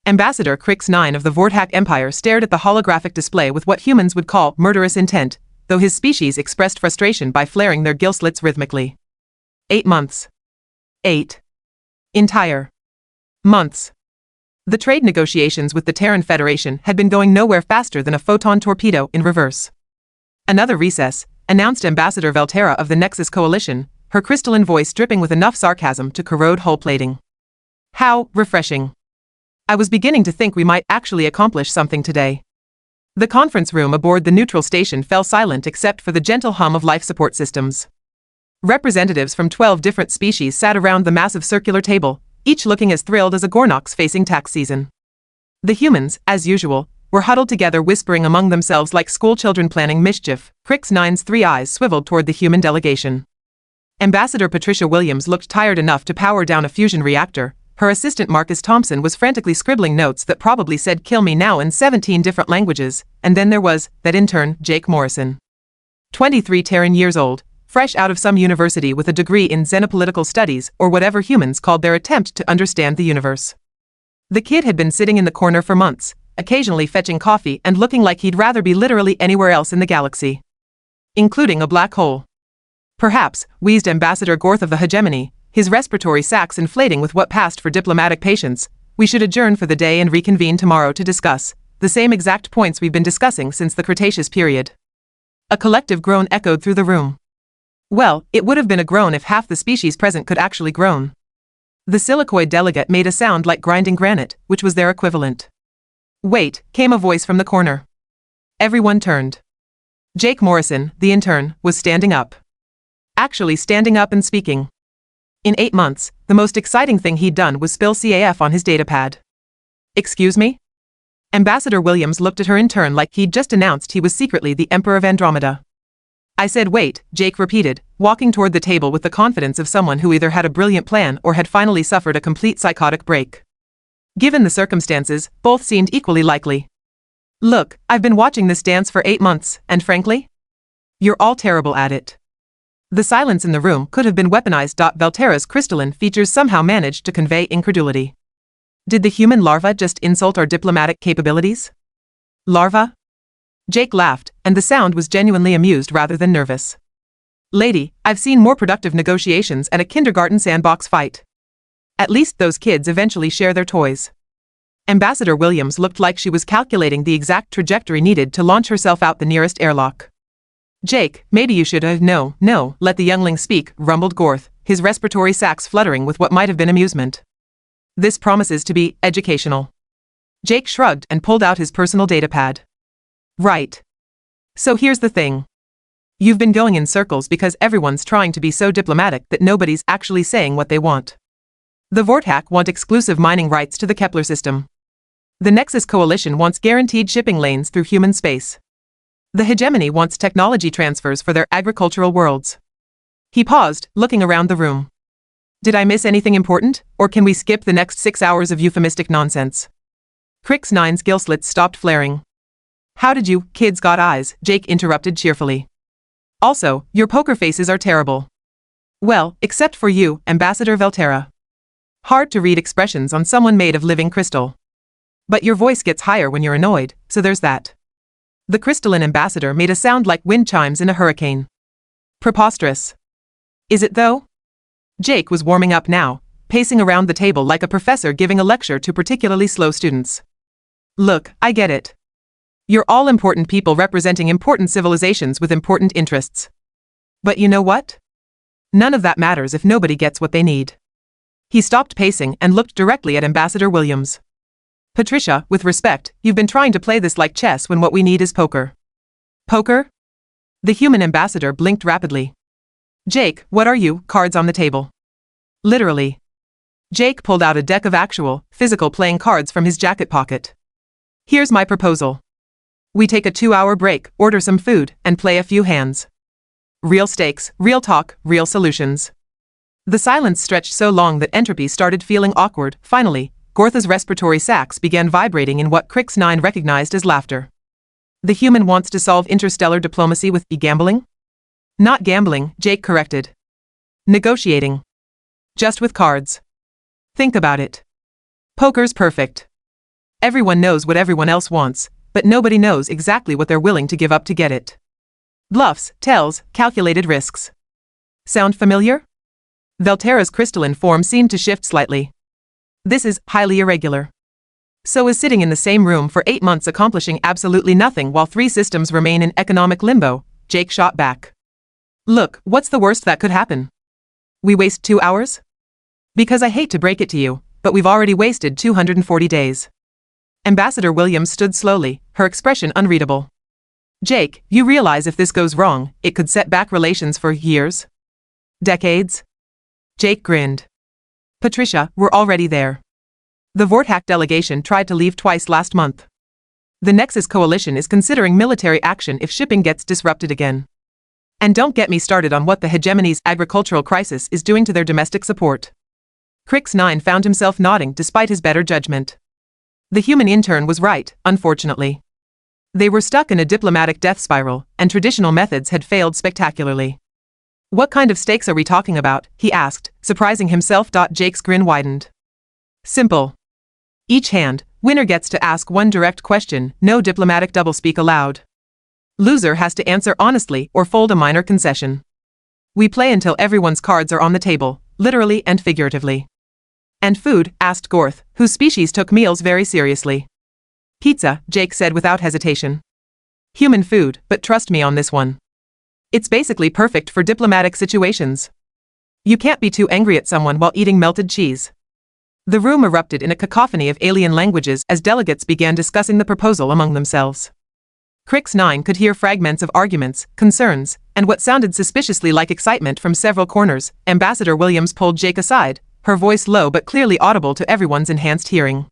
Ambassador Crix-9 of the Vortak Empire stared at the holographic display with what humans would call murderous intent, though his species expressed frustration by flaring their gill slits rhythmically. 8 months. 8 entire months. The trade negotiations with the Terran Federation had been going nowhere faster than a photon torpedo in reverse. Another recess, announced Ambassador Valterra of the Nexus Coalition, her crystalline voice dripping with enough sarcasm to corrode hull plating. How refreshing. I was beginning to think we might actually accomplish something today. The conference room aboard the neutral station fell silent except for the gentle hum of life support systems. Representatives from 12 different species sat around the massive circular table, each looking as thrilled as a Gornox facing tax season. The humans, as usual, were huddled together whispering among themselves like schoolchildren planning mischief. Crix-9's 3 eyes swiveled toward the human delegation. Ambassador Patricia Williams looked tired enough to power down a fusion reactor. Her assistant Marcus Thompson was frantically scribbling notes that probably said "kill me now" in 17 different languages, and then there was that intern, Jake Morrison. 23 Terran years old, fresh out of some university with a degree in xenopolitical studies or whatever humans called their attempt to understand the universe. The kid had been sitting in the corner for months, occasionally fetching coffee and looking like he'd rather be literally anywhere else in the galaxy, including a black hole. Perhaps, wheezed Ambassador Gorth of the Hegemony, his respiratory sacs inflating with what passed for diplomatic patience, we should adjourn for the day and reconvene tomorrow to discuss the same exact points we've been discussing since the Cretaceous period. A collective groan echoed through the room. Well, it would have been a groan if half the species present could actually groan. The silicoid delegate made a sound like grinding granite, which was their equivalent. Wait, came a voice from the corner. Everyone turned. Jake Morrison, the intern, was standing up. Actually standing up and speaking. In 8 months, the most exciting thing he'd done was spill CAF on his datapad. Excuse me? Ambassador Williams looked at her intern like he'd just announced he was secretly the Emperor of Andromeda. I said wait, Jake repeated, walking toward the table with the confidence of someone who either had a brilliant plan or had finally suffered a complete psychotic break. Given the circumstances, both seemed equally likely. Look, I've been watching this dance for 8 months, and frankly, you're all terrible at it. The silence in the room could have been weaponized. Valterra's crystalline features somehow managed to convey incredulity. Did the human larva just insult our diplomatic capabilities? Larva? Jake laughed, and the sound was genuinely amused rather than nervous. Lady, I've seen more productive negotiations at a kindergarten sandbox fight. At least those kids eventually share their toys. Ambassador Williams looked like she was calculating the exact trajectory needed to launch herself out the nearest airlock. Jake, maybe you should have— No, let the youngling speak, rumbled Gorth, his respiratory sacs fluttering with what might have been amusement. This promises to be educational. Jake shrugged and pulled out his personal datapad. Right. So here's the thing. You've been going in circles because everyone's trying to be so diplomatic that nobody's actually saying what they want. The Vortak want exclusive mining rights to the Kepler system. The Nexus Coalition wants guaranteed shipping lanes through human space. The Hegemony wants technology transfers for their agricultural worlds. He paused, looking around the room. Did I miss anything important, or can we skip the next 6 hours of euphemistic nonsense? Crix-9's gill slits stopped flaring. How did you kids got eyes? Jake interrupted cheerfully. Also, your poker faces are terrible. Well, except for you, Ambassador Valterra. Hard to read expressions on someone made of living crystal. But your voice gets higher when you're annoyed, so there's that. The crystalline ambassador made a sound like wind chimes in a hurricane. Preposterous. Is it though? Jake was warming up now, pacing around the table like a professor giving a lecture to particularly slow students. Look, I get it. You're all important people representing important civilizations with important interests. But you know what? None of that matters if nobody gets what they need. He stopped pacing and looked directly at Ambassador Williams. Patricia, with respect, you've been trying to play this like chess when what we need is poker. Poker? The human ambassador blinked rapidly. Jake, what are you? Cards on the table. Literally. Jake pulled out a deck of actual, physical playing cards from his jacket pocket. Here's my proposal. We take a 2-hour break, order some food, and play a few hands. Real stakes, real talk, real solutions. The silence stretched so long that entropy started feeling awkward. Finally, Gortha's respiratory sacs began vibrating in what Crix-9 recognized as laughter. The human wants to solve interstellar diplomacy with gambling? Not gambling, Jake corrected. Negotiating. Just with cards. Think about it. Poker's perfect. Everyone knows what everyone else wants, but nobody knows exactly what they're willing to give up to get it. Bluffs, tells, calculated risks. Sound familiar? Valterra's crystalline form seemed to shift slightly. This is highly irregular. So is sitting in the same room for 8 months accomplishing absolutely nothing while 3 systems remain in economic limbo, Jake shot back. Look, what's the worst that could happen? We waste 2 hours? Because I hate to break it to you, but we've already wasted 240 days. Ambassador Williams stood slowly, her expression unreadable. Jake, you realize if this goes wrong, it could set back relations for years? Decades? Jake grinned. Patricia, we're already there. The Vortak delegation tried to leave twice last month. The Nexus Coalition is considering military action if shipping gets disrupted again. And don't get me started on what the hegemony's agricultural crisis is doing to their domestic support. Crix 9 found himself nodding despite his better judgment. The human intern was right, unfortunately. They were stuck in a diplomatic death spiral, and traditional methods had failed spectacularly. What kind of stakes are we talking about? He asked, surprising himself. Jake's grin widened. Simple. Each hand, winner gets to ask one direct question, no diplomatic doublespeak allowed. Loser has to answer honestly or fold a minor concession. We play until everyone's cards are on the table, literally and figuratively. And food? Asked Gorth, whose species took meals very seriously. Pizza, Jake said without hesitation. Human food, but trust me on this one. It's basically perfect for diplomatic situations. You can't be too angry at someone while eating melted cheese. The room erupted in a cacophony of alien languages as delegates began discussing the proposal among themselves. Crix 9 could hear fragments of arguments, concerns, and what sounded suspiciously like excitement from several corners. Ambassador Williams pulled Jake aside, her voice low but clearly audible to everyone's enhanced hearing.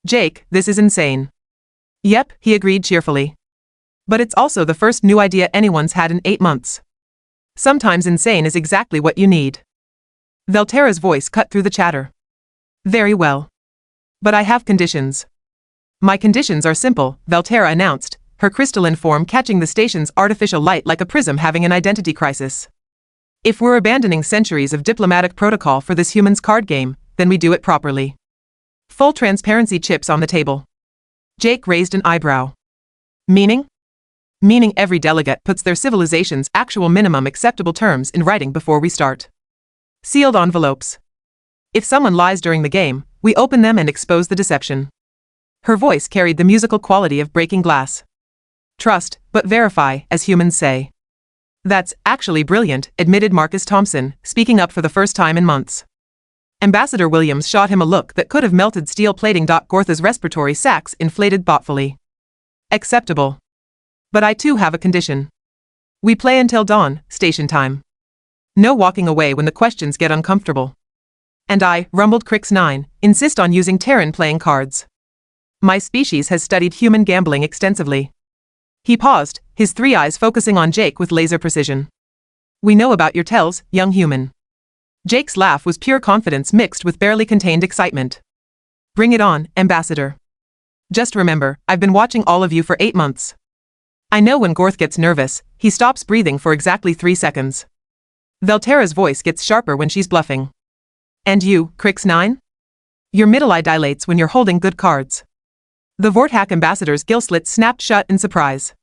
Jake, this is insane. Yep, he agreed cheerfully. But it's also the first new idea anyone's had in 8 months. Sometimes insane is exactly what you need. Valterra's voice cut through the chatter. Very well. But I have conditions. My conditions are simple, Valterra announced, her crystalline form catching the station's artificial light like a prism having an identity crisis. If we're abandoning centuries of diplomatic protocol for this human's card game, then we do it properly. Full transparency chips on the table. Jake raised an eyebrow. Meaning? Meaning every delegate puts their civilization's actual minimum acceptable terms in writing before we start. Sealed envelopes. If someone lies during the game, we open them and expose the deception. Her voice carried the musical quality of breaking glass. Trust, but verify, as humans say. That's actually brilliant, admitted Marcus Thompson, speaking up for the first time in months. Ambassador Williams shot him a look that could have melted steel plating. Gortha's respiratory sacs inflated thoughtfully. Acceptable. But I too have a condition. We play until dawn, station time. No walking away when the questions get uncomfortable. And I, rumbled Crix 9, insist on using Terran playing cards. My species has studied human gambling extensively. He paused, his 3 eyes focusing on Jake with laser precision. We know about your tells, young human. Jake's laugh was pure confidence mixed with barely contained excitement. Bring it on, Ambassador. Just remember, I've been watching all of you for 8 months. I know when Gorth gets nervous, he stops breathing for exactly 3 seconds. Valterra's voice gets sharper when she's bluffing. And you, Crix 9? Your middle eye dilates when you're holding good cards. The Vortak ambassador's gill slits snapped shut in surprise.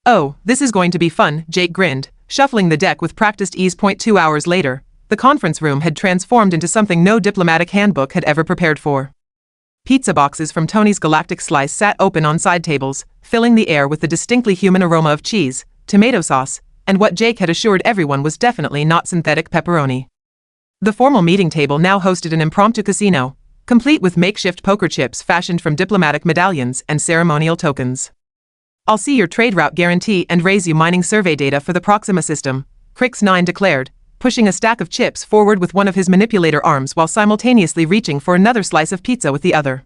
Oh, this is going to be fun, Jake grinned, shuffling the deck with practiced ease. 2 hours later, the conference room had transformed into something no diplomatic handbook had ever prepared for. Pizza boxes from Tony's Galactic Slice sat open on side tables, filling the air with the distinctly human aroma of cheese, tomato sauce, and what Jake had assured everyone was definitely not synthetic pepperoni. The formal meeting table now hosted an impromptu casino, complete with makeshift poker chips fashioned from diplomatic medallions and ceremonial tokens. I'll see your trade route guarantee and raise you mining survey data for the Proxima system, Crix 9 declared, pushing a stack of chips forward with one of his manipulator arms while simultaneously reaching for another slice of pizza with the other.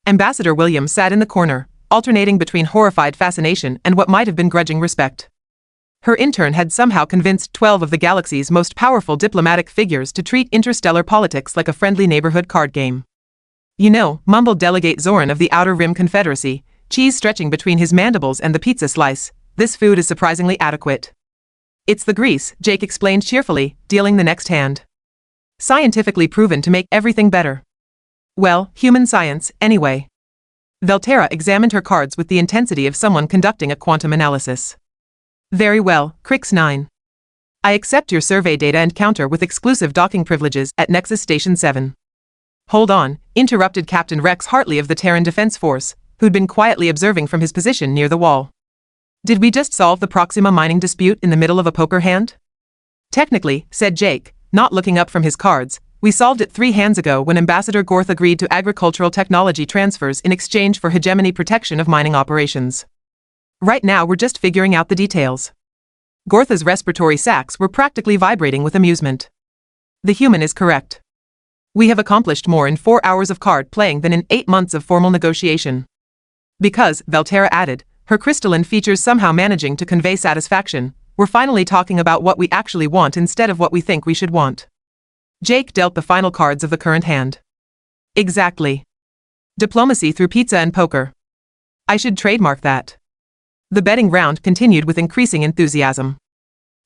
Ambassador Williams sat in the corner, alternating between horrified fascination and what might have been grudging respect. Her intern had somehow convinced 12 of the galaxy's most powerful diplomatic figures to treat interstellar politics like a friendly neighborhood card game. You know, mumbled Delegate Zoran of the Outer Rim Confederacy, cheese stretching between his mandibles and the pizza slice, this food is surprisingly adequate. It's the grease, Jake explained cheerfully, dealing the next hand. Scientifically proven to make everything better. Well, human science, anyway. Valterra examined her cards with the intensity of someone conducting a quantum analysis. Very well, Crix 9. I accept your survey data and counter with exclusive docking privileges at Nexus Station 7. Hold on, interrupted Captain Rex Hartley of the Terran Defense Force, who'd been quietly observing from his position near the wall. Did we just solve the Proxima mining dispute in the middle of a poker hand? Technically, said Jake, not looking up from his cards, we solved it 3 hands ago when Ambassador Gorth agreed to agricultural technology transfers in exchange for hegemony protection of mining operations. Right now we're just figuring out the details. Gortha's respiratory sacs were practically vibrating with amusement. The human is correct. We have accomplished more in 4 hours of card playing than in 8 months of formal negotiation. Because, Valterra added, her crystalline features somehow managing to convey satisfaction, we're finally talking about what we actually want instead of what we think we should want. Jake dealt the final cards of the current hand. Exactly. Diplomacy through pizza and poker. I should trademark that. The betting round continued with increasing enthusiasm.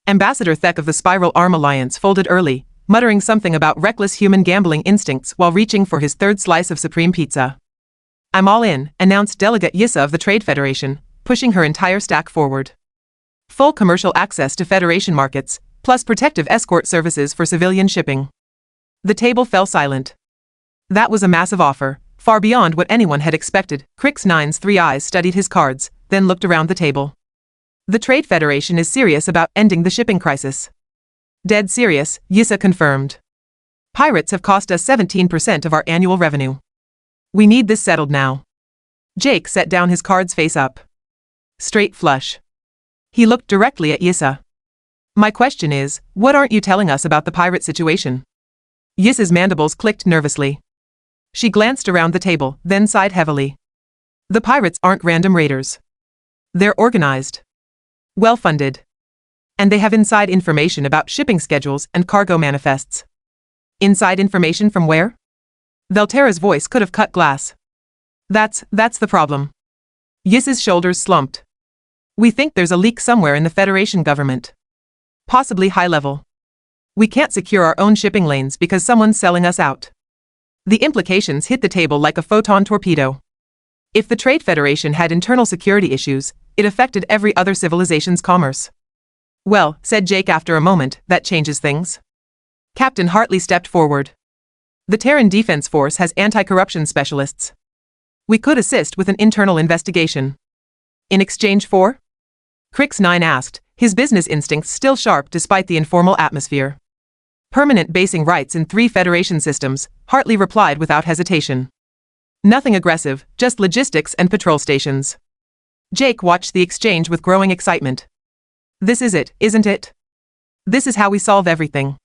Ambassador Thek of the Spiral Arm Alliance folded early, muttering something about reckless human gambling instincts while reaching for his 3rd slice of supreme pizza. I'm all in, announced Delegate Yissa of the Trade Federation, pushing her entire stack forward. Full commercial access to Federation markets, plus protective escort services for civilian shipping. The table fell silent. That was a massive offer, far beyond what anyone had expected. Crix 9's 3 eyes studied his cards, then looked around the table. The Trade Federation is serious about ending the shipping crisis. Dead serious, Yissa confirmed. Pirates have cost us 17% of our annual revenue. We need this settled now. Jake set down his cards face up. Straight flush. He looked directly at Yissa. My question is, what aren't you telling us about the pirate situation? Yissa's mandibles clicked nervously. She glanced around the table, then sighed heavily. The pirates aren't random raiders. They're organized. Well-funded. And they have inside information about shipping schedules and cargo manifests. Inside information from where? Valterra's voice could have cut glass. That's the problem. Yissa's shoulders slumped. We think there's a leak somewhere in the Federation government. Possibly high level. We can't secure our own shipping lanes because someone's selling us out. The implications hit the table like a photon torpedo. If the Trade Federation had internal security issues, it affected every other civilization's commerce. Well, said Jake after a moment, that changes things. Captain Hartley stepped forward. The Terran Defense Force has anti-corruption specialists. We could assist with an internal investigation. In exchange for? Crix 9 asked, his business instincts still sharp despite the informal atmosphere. Permanent basing rights in 3 Federation systems, Hartley replied without hesitation. Nothing aggressive, just logistics and patrol stations. Jake watched the exchange with growing excitement. This is it, isn't it? This is how we solve everything.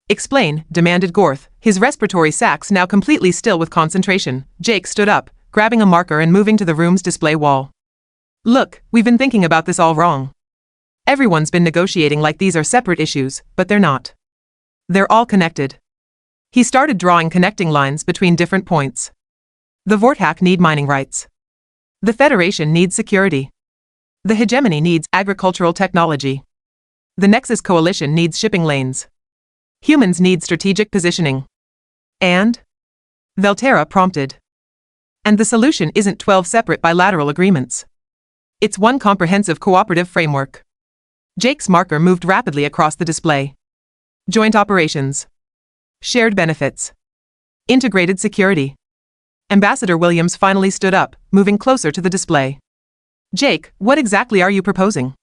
Explain, demanded Gorth, his respiratory sacs now completely still with concentration. Jake stood up, grabbing a marker and moving to the room's display wall. Look, we've been thinking about this all wrong. Everyone's been negotiating like these are separate issues, but they're not. They're all connected. He started drawing connecting lines between different points. The Vortak need mining rights. The Federation needs security. The hegemony needs agricultural technology. The Nexus Coalition needs shipping lanes. Humans need strategic positioning. And? Valterra prompted. And the solution isn't 12 separate bilateral agreements. It's one comprehensive cooperative framework. Jake's marker moved rapidly across the display. Joint operations. Shared benefits. Integrated security. Ambassador Williams finally stood up, moving closer to the display. Jake, what exactly are you proposing?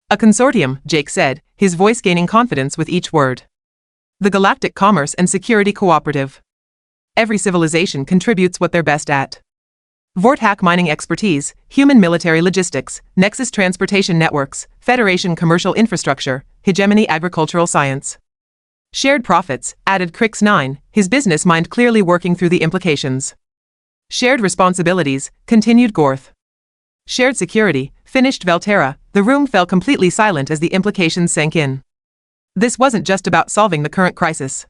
A consortium, Jake said, his voice gaining confidence with each word. The Galactic Commerce and Security Cooperative. Every civilization contributes what they're best at. Vortak mining expertise, human military logistics, Nexus transportation networks, Federation commercial infrastructure, hegemony agricultural science. Shared profits, added Crix 9, his business mind clearly working through the implications. Shared responsibilities, continued Gorth. Shared security, finished Valterra. The room fell completely silent as the implications sank in. This wasn't just about solving the current crisis.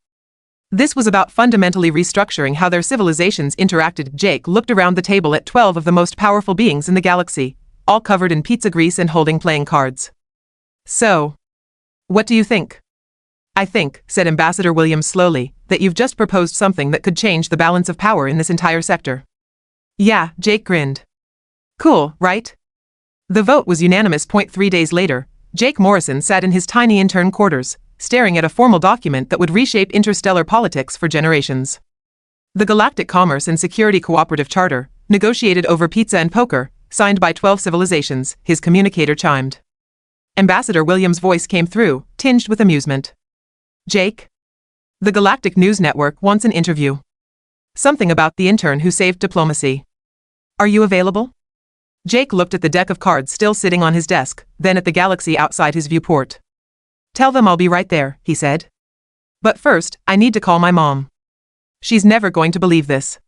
This was about fundamentally restructuring how their civilizations interacted. Jake looked around the table at 12 of the most powerful beings in the galaxy, all covered in pizza grease and holding playing cards. So, what do you think? I think, said Ambassador Williams slowly, that you've just proposed something that could change the balance of power in this entire sector. Yeah, Jake grinned. Cool, right? The vote was unanimous. 3 days later, Jake Morrison sat in his tiny intern quarters, staring at a formal document that would reshape interstellar politics for generations. The Galactic Commerce and Security Cooperative Charter, negotiated over pizza and poker, signed by 12 civilizations, his communicator chimed. Ambassador Williams' voice came through, tinged with amusement. Jake? The Galactic News Network wants an interview. Something about the intern who saved diplomacy. Are you available? Jake looked at the deck of cards still sitting on his desk, then at the galaxy outside his viewport. Tell them I'll be right there, he said. But first, I need to call my mom. She's never going to believe this.